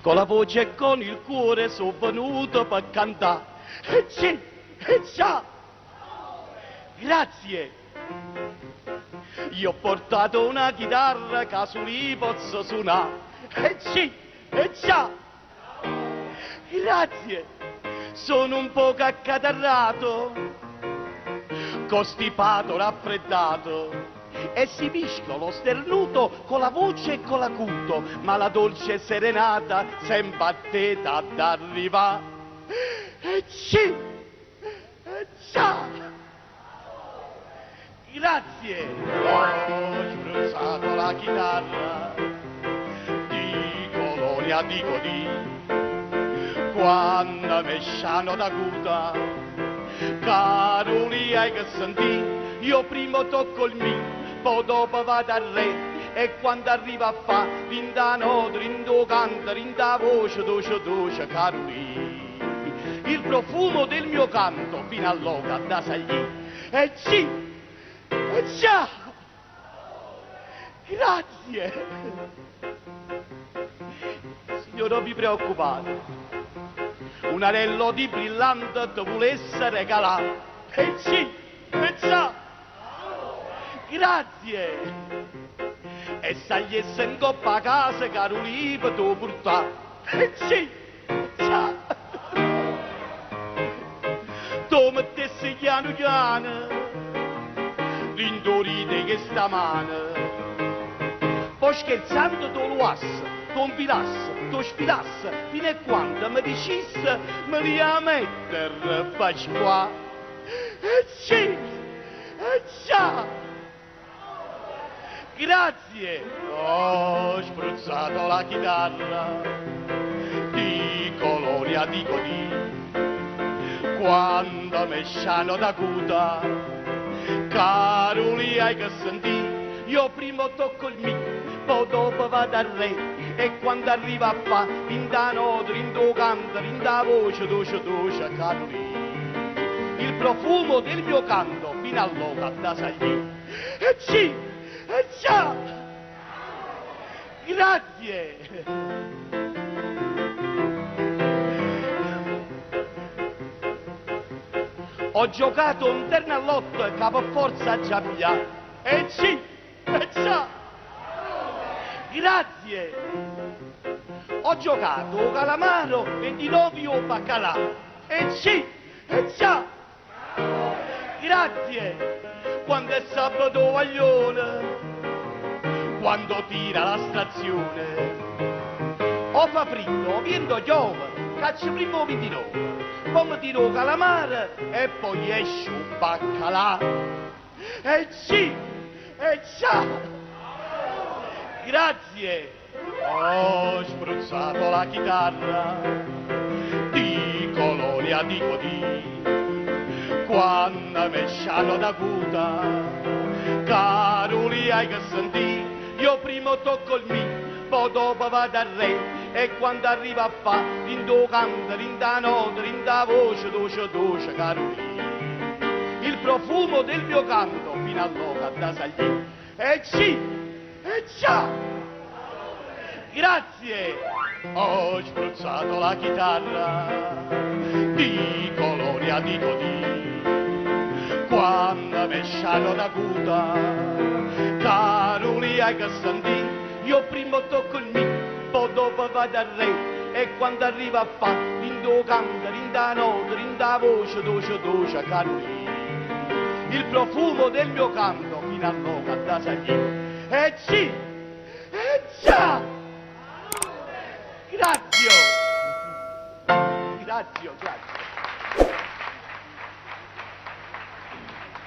con la voce e con il cuore sono venuto per cantare. E sì, e già, grazie. Io ho portato una chitarra che su lì posso suonare. E sì, e già, grazie. Sono un po' accatarrato, costipato, raffreddato, e si mischia lo sternuto con la voce e con l'acuto, ma la dolce serenata sempre a te ad arriva. E sì, e già, grazie. Ho spruzzato la chitarra di Colonia di Codì, quando mi sciano da cuta, Caroli hai che sentì, io primo tocco il mio, poi dopo vado al re, e quando arriva a fa, rinda notte, rindo canto, rinda voce, doce, doce, Caroli, il profumo del mio canto fino all'oca da sagli. E sì, e già, grazie. Signor, non vi preoccupate, un anello di brillante ti volesse regalare. E sì, e già, grazie. E se gli esse in coppa a casa, Caroli, per tu portare. E sì, e già. Tu mettessi piano piano l'indorite che sta mano, poi scherzando tu lo asse, tu infilasse, tu sfilasse, fino a quando mi dicesse me li a mettere faccio qua. E sì, e già, grazie. Ho spruzzato la chitarra di Colonia di Codì, quando mi sciano da cuta, Caroli hai che sentì, io primo tocco il mio, poi dopo vado al re, e quando arriva a fa, rinda notte, rindo canto, rinda voce, doce, doce, Caroli, il profumo del mio canto fino all'oca da sagli. E sì, e già, grazie. Ho giocato un ternallotto e capo forza già pigliato. E sì, e già, grazie. Ho giocato calamaro e di nuovo io baccalà. E sì, e già, grazie. Quando è sabato guaglione, quando tira la stazione, o fa fritto, viento piove, caccia primo 29. Poi tiro calamare e poi esce un baccalà. E sì, e già, grazie. Ho spruzzato la chitarra di Colonia di Codì, quando mi sciano da cuta, Caroli hai che sentì, io primo tocco il mio, poi dopo vado al re, e quando arriva a fa, rindo canto, rinda notte, rinda voce, doce, doce, Caroli, il profumo del mio canto fino all'oca da sagli. E sì, e già, grazie. Ho spruzzato la chitarra di Colonia di Codì, quando mi sciano da cuta, Caroli hai che sentì, io primo tocco il mio, poi dopo vado al re, e quando arriva a fa, rindo canto, rinda notte, rinda voce, doce, doce, Caroli, il profumo del mio canto fino all'oca da sagli. E sì, e già, grazie, grazie, grazie.